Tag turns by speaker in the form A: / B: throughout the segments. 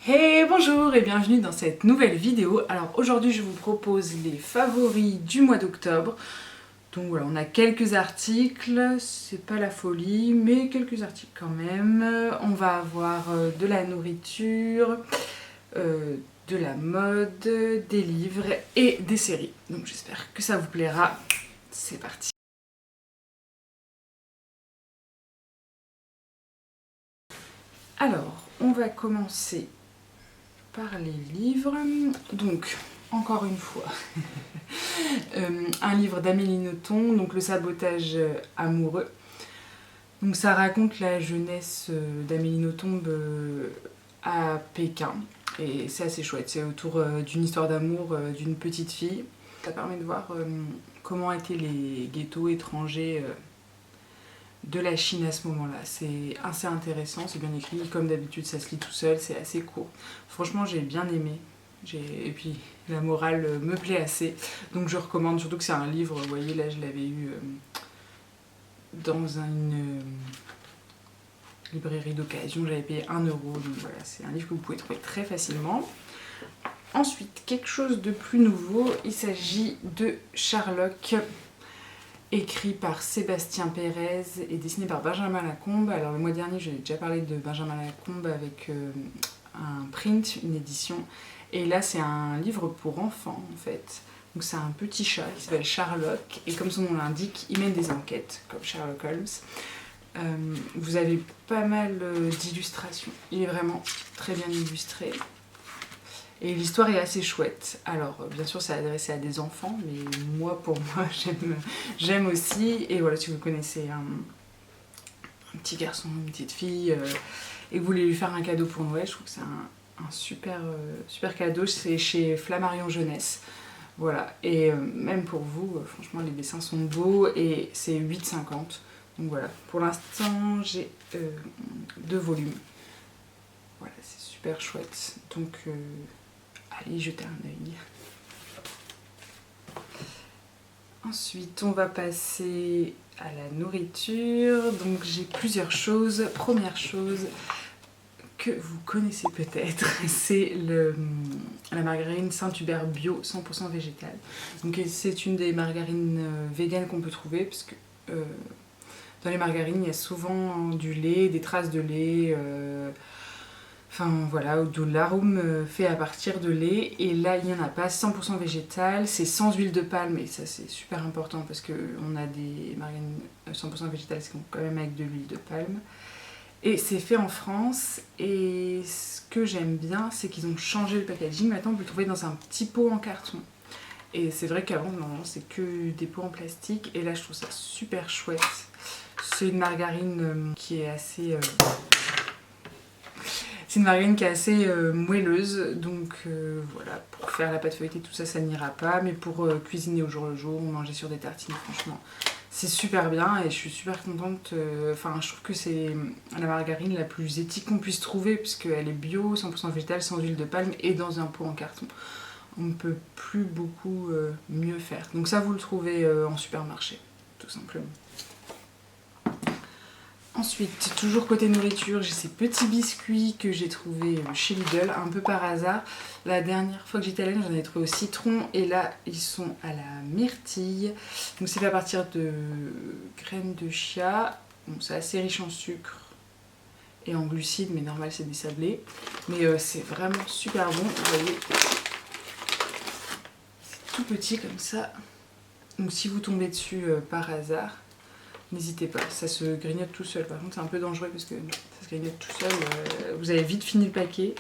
A: Hey, bonjour et bienvenue dans cette nouvelle vidéo. Alors aujourd'hui je vous propose les favoris du mois d'octobre. Donc voilà, on a quelques articles, c'est pas la folie, mais quelques articles quand même. On va avoir de la nourriture, de la mode, des livres et des séries. Donc j'espère que ça vous plaira. C'est parti. Alors, on va commencer par les livres. Donc, encore une fois, un livre d'Amélie Nothomb, donc Le sabotage amoureux. Donc ça raconte la jeunesse d'Amélie Nothomb à Pékin. Et c'est assez chouette, c'est autour d'une histoire d'amour d'une petite fille. Ça permet de voir comment étaient les ghettos étrangers de la Chine à ce moment-là. C'est assez intéressant, c'est bien écrit, comme d'habitude ça se lit tout seul, c'est assez court. Franchement j'ai bien aimé, et puis la morale me plaît assez, donc je recommande, surtout que c'est un livre, vous voyez là je l'avais eu dans une librairie d'occasion, j'avais payé 1 €, donc voilà, c'est un livre que vous pouvez trouver très facilement. Ensuite, quelque chose de plus nouveau, il s'agit de Sherlock, écrit par Sébastien Pérez et dessiné par Benjamin Lacombe. Alors le mois dernier, j'ai déjà parlé de Benjamin Lacombe avec un print, une édition. Et là, c'est un livre pour enfants, en fait. Donc c'est un petit chat qui s'appelle Sherlock. Et comme son nom l'indique, il mène des enquêtes, comme Sherlock Holmes. Vous avez pas mal d'illustrations. Il est vraiment très bien illustré. Et l'histoire est assez chouette. Alors, bien sûr, c'est adressé à des enfants, mais moi, pour moi, j'aime aussi. Et voilà, si vous connaissez un petit garçon, une petite fille, et que vous voulez lui faire un cadeau pour Noël, je trouve que c'est un super, super cadeau. C'est chez Flammarion Jeunesse. Voilà, et même pour vous, franchement, les dessins sont beaux, et c'est 8,50 €. Donc voilà, pour l'instant, j'ai 2 volumes. Voilà, c'est super chouette. Donc... allez jeter un œil. Ensuite, on va passer à la nourriture. Donc j'ai plusieurs choses. Première chose que vous connaissez peut-être, c'est la margarine Saint-Hubert bio 100% végétale. Donc c'est une des margarines véganes qu'on peut trouver, parce que dans les margarines, il y a souvent du lait, des traces de lait... enfin voilà, de l'arôme fait à partir de lait, et là il n'y en a pas, 100% végétal, c'est sans huile de palme, et ça c'est super important parce qu'on a des margarines 100% végétales qui sont quand même avec de l'huile de palme. Et c'est fait en France, et ce que j'aime bien, c'est qu'ils ont changé le packaging, maintenant vous le trouvez dans un petit pot en carton. Et c'est vrai qu'avant, normalement, c'est que des pots en plastique, et là je trouve ça super chouette. C'est une margarine qui est assez... c'est une margarine qui est assez moelleuse, donc voilà, pour faire la pâte feuilletée, tout ça, ça n'ira pas, mais pour cuisiner au jour le jour, ou manger sur des tartines, franchement, c'est super bien, et je suis super contente. Enfin, je trouve que c'est la margarine la plus éthique qu'on puisse trouver, puisqu'elle est bio, 100% végétale, sans huile de palme, et dans un pot en carton. On ne peut plus beaucoup mieux faire. Donc ça, vous le trouvez en supermarché, tout simplement. Ensuite, toujours côté nourriture, j'ai ces petits biscuits que j'ai trouvés chez Lidl, un peu par hasard. La dernière fois que j'étais allée, j'en ai trouvé au citron, et là, ils sont à la myrtille. Donc c'est fait à partir de graines de chia. Bon, c'est assez riche en sucre et en glucides, mais normal, c'est des sablés. Mais c'est vraiment super bon, vous voyez. C'est tout petit comme ça. Donc si vous tombez dessus par hasard, n'hésitez pas, ça se grignote tout seul. Par contre, c'est un peu dangereux parce que ça se grignote tout seul. Vous avez vite fini le paquet.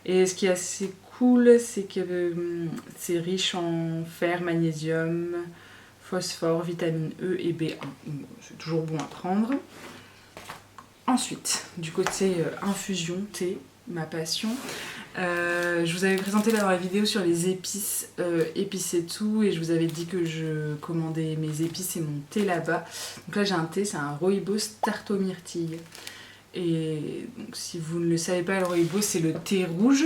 A: Et ce qui est assez cool, c'est que c'est riche en fer, magnésium, phosphore, vitamine E et B1. C'est toujours bon à prendre. Ensuite, du côté infusion, thé, ma passion. Je vous avais présenté là dans la vidéo sur les épices, épices et tout, et je vous avais dit que je commandais mes épices et mon thé là-bas. Donc là j'ai un thé, c'est un rooibos tarte aux myrtilles. Et donc si vous ne le savez pas, le rooibos c'est le thé rouge.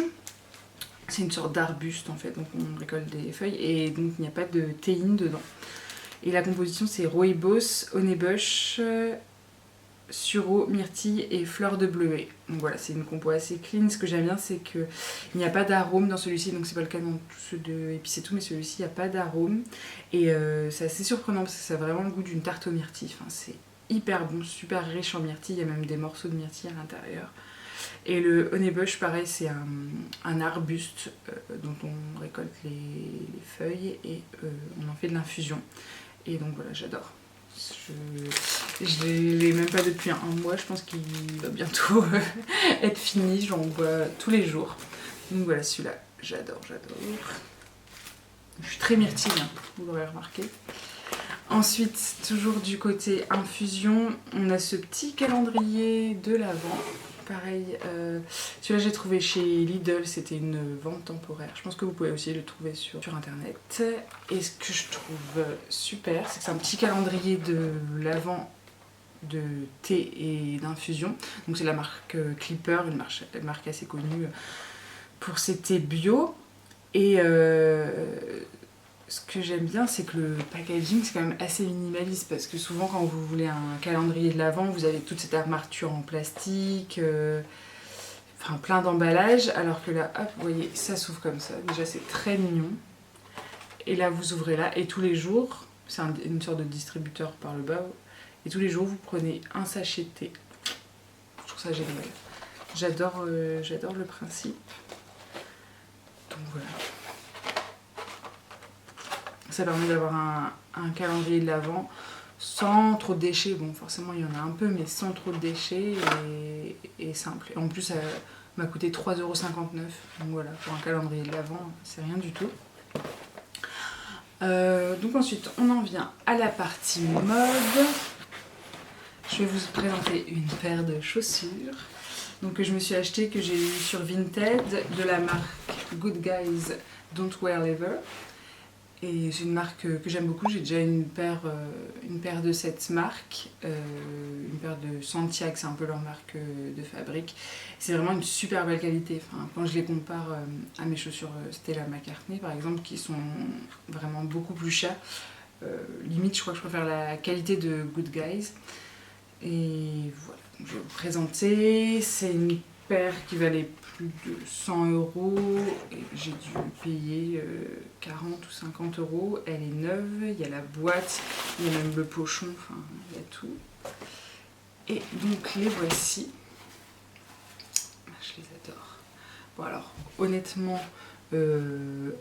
A: C'est une sorte d'arbuste en fait, donc on récolte des feuilles et donc il n'y a pas de théine dedans. Et la composition c'est rooibos, honeybush, sureau, myrtille et fleurs de bleuet. Donc voilà, c'est une compo assez clean. Ce que j'aime bien, c'est qu'il n'y a pas d'arôme dans celui-ci, donc c'est pas le cas dans tous ceux de Épices et tout, mais celui-ci, il n'y a pas d'arôme. Et c'est assez surprenant parce que ça a vraiment le goût d'une tarte aux myrtilles. Enfin, c'est hyper bon, super riche en myrtille, il y a même des morceaux de myrtille à l'intérieur. Et le honeybush, pareil, c'est un arbuste dont on récolte les feuilles et on en fait de l'infusion. Et donc voilà, j'adore. Je l'ai même pas depuis un mois, je pense qu'il va bientôt être fini, j'en bois tous les jours. Donc voilà, celui-là, j'adore. Je suis très myrtille, hein, vous l'aurez remarqué. Ensuite, toujours du côté infusion, on a ce petit calendrier de l'Avent. Pareil, celui-là j'ai trouvé chez Lidl, c'était une vente temporaire. Je pense que vous pouvez aussi le trouver sur internet. Et ce que je trouve super, c'est que c'est un petit calendrier de l'Avent de thé et d'infusion. Donc c'est la marque Clipper, une marque assez connue pour ses thés bio. Et ce que j'aime bien, c'est que le packaging, c'est quand même assez minimaliste, parce que souvent, quand vous voulez un calendrier de l'Avent, vous avez toute cette armature en plastique, enfin plein d'emballages, alors que là, hop, vous voyez, ça s'ouvre comme ça. Déjà, c'est très mignon. Et là, vous ouvrez là, et tous les jours, c'est une sorte de distributeur par le bas, et tous les jours, vous prenez un sachet de thé. Je trouve ça génial. J'adore le principe. Donc voilà. Ça permet d'avoir un calendrier de l'Avent sans trop de déchets. Bon, forcément, il y en a un peu, mais sans trop de déchets et simple. Et en plus, ça m'a coûté 3,59 €. Donc voilà, pour un calendrier de l'Avent, c'est rien du tout. Donc ensuite, on en vient à la partie mode. Je vais vous présenter une paire de chaussures. Donc que je me suis acheté, que j'ai eu sur Vinted, de la marque Good Guys Don't Wear Leather. Et c'est une marque que j'aime beaucoup. J'ai déjà une paire de cette marque, une paire de Santiago, c'est un peu leur marque de fabrique. C'est vraiment une super belle qualité. Enfin, quand je les compare à mes chaussures Stella McCartney par exemple, qui sont vraiment beaucoup plus chères, limite je crois que je préfère la qualité de Good Guys. Et voilà, donc je vais vous présenter. C'est une paire qui valait plus de 100 €. Et j'ai dû payer 40 ou 50 €. Elle est neuve, il y a la boîte, il y a même le pochon, enfin il y a tout. Et donc les voici. Je les adore. Bon alors, honnêtement,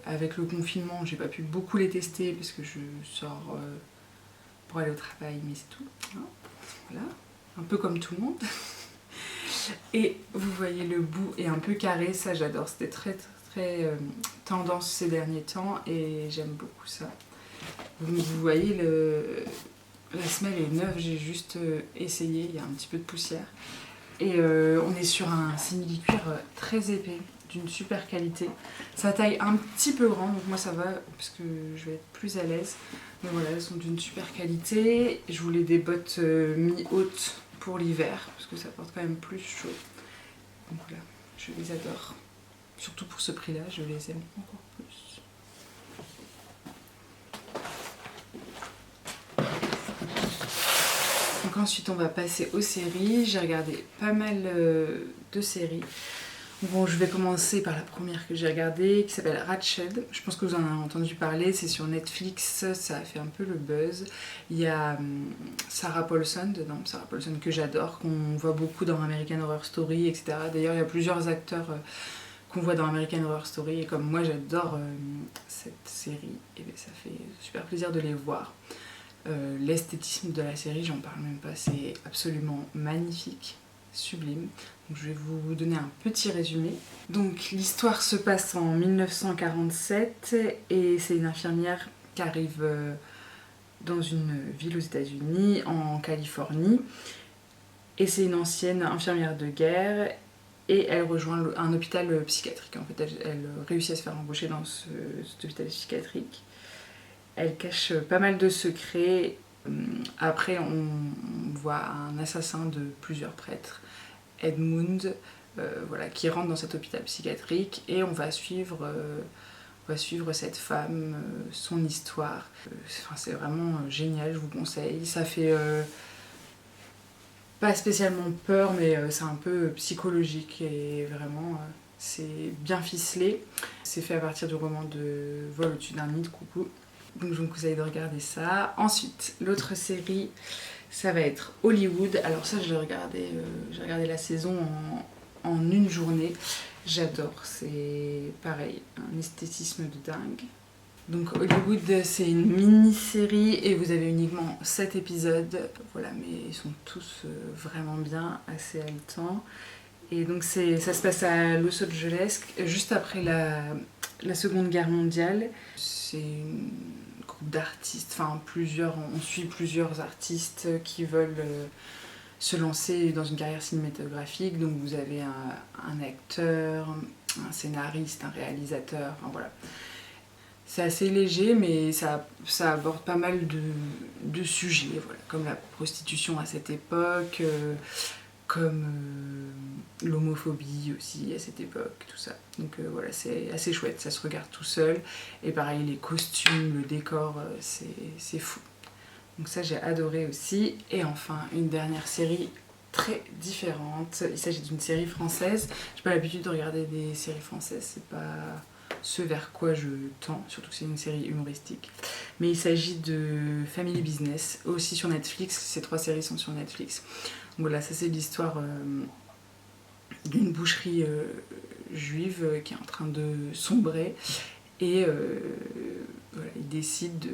A: avec le confinement, j'ai pas pu beaucoup les tester parce que je sors pour aller au travail, mais c'est tout. Hein, voilà, un peu comme tout le monde. Et vous voyez, le bout est un peu carré, ça j'adore, c'était très tendance ces derniers temps et j'aime beaucoup ça. Donc vous voyez, la semelle est neuve, j'ai juste essayé, il y a un petit peu de poussière. Et on est sur un simili-cuir très épais, d'une super qualité. Sa taille un petit peu grande, donc moi ça va parce que je vais être plus à l'aise. Mais voilà, elles sont d'une super qualité. Je voulais des bottes mi-hautes pour l'hiver, parce que ça porte quand même plus chaud. Donc voilà, je les adore. Surtout pour ce prix-là, je les aime encore plus. Donc ensuite, on va passer aux séries. J'ai regardé pas mal de séries. Bon, je vais commencer par la première que j'ai regardée, qui s'appelle Ratched. Je pense que vous en avez entendu parler, c'est sur Netflix, ça a fait un peu le buzz. Il y a Sarah Paulson dedans, Sarah Paulson que j'adore, qu'on voit beaucoup dans American Horror Story, etc. D'ailleurs, il y a plusieurs acteurs qu'on voit dans American Horror Story, et comme moi j'adore cette série, et bien ça fait super plaisir de les voir. L'esthétisme de la série, j'en parle même pas, c'est absolument magnifique, sublime. Donc je vais vous donner un petit résumé. Donc l'histoire se passe en 1947 et c'est une infirmière qui arrive dans une ville aux États-Unis, en Californie. Et c'est une ancienne infirmière de guerre et elle rejoint un hôpital psychiatrique. En fait, elle réussit à se faire embaucher dans cet hôpital psychiatrique. Elle cache pas mal de secrets. Après, on voit un assassin de plusieurs prêtres, Edmund, voilà, qui rentre dans cet hôpital psychiatrique et on va suivre cette femme, son histoire. Enfin, c'est vraiment génial, je vous conseille. Ça fait pas spécialement peur, mais c'est un peu psychologique et vraiment c'est bien ficelé. C'est fait à partir du roman de Vol au-dessus d'un nid de coucou. Donc je vous conseille de regarder ça. Ensuite, l'autre série, ça va être Hollywood. Alors ça, j'ai regardé la saison en une journée. J'adore, c'est pareil, un esthétisme de dingue. Donc Hollywood, c'est une mini-série et vous avez uniquement 7 épisodes. Voilà, mais ils sont tous vraiment bien, assez haletants. Et donc ça se passe à Los Angeles, juste après la Seconde Guerre mondiale. C'est un groupe d'artistes, enfin on suit plusieurs artistes qui veulent se lancer dans une carrière cinématographique. Donc vous avez un acteur, un scénariste, un réalisateur, enfin voilà. C'est assez léger, mais ça aborde pas mal de sujets, voilà, comme la prostitution à cette époque, comme l'homophobie aussi à cette époque, tout ça. Donc voilà, c'est assez chouette, ça se regarde tout seul. Et pareil, les costumes, le décor, c'est fou. Donc ça, j'ai adoré aussi. Et enfin, une dernière série très différente. Il s'agit d'une série française. J'ai pas l'habitude de regarder des séries françaises, c'est pas ce vers quoi je tends, surtout que c'est une série humoristique. Mais il s'agit de Family Business, aussi sur Netflix. Ces 3 séries sont sur Netflix. Donc voilà, ça c'est l'histoire d'une boucherie juive qui est en train de sombrer. Et voilà, ils décident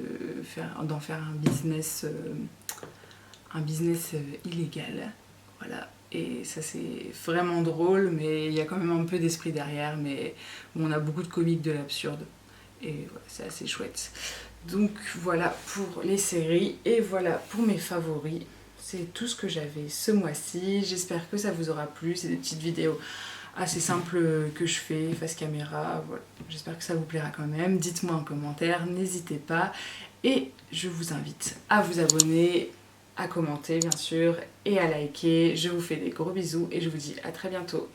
A: d'en faire un business illégal. Voilà. Et ça c'est vraiment drôle, mais il y a quand même un peu d'esprit derrière, mais on a beaucoup de comiques de l'absurde. Et voilà, c'est assez chouette. Donc voilà pour les séries, et voilà pour mes favoris. C'est tout ce que j'avais ce mois-ci. J'espère que ça vous aura plu. C'est des petites vidéos assez simples que je fais face caméra. Voilà. J'espère que ça vous plaira quand même. Dites-moi en commentaire, n'hésitez pas. Et je vous invite à vous abonner, à commenter bien sûr et à liker. Je vous fais des gros bisous et je vous dis à très bientôt.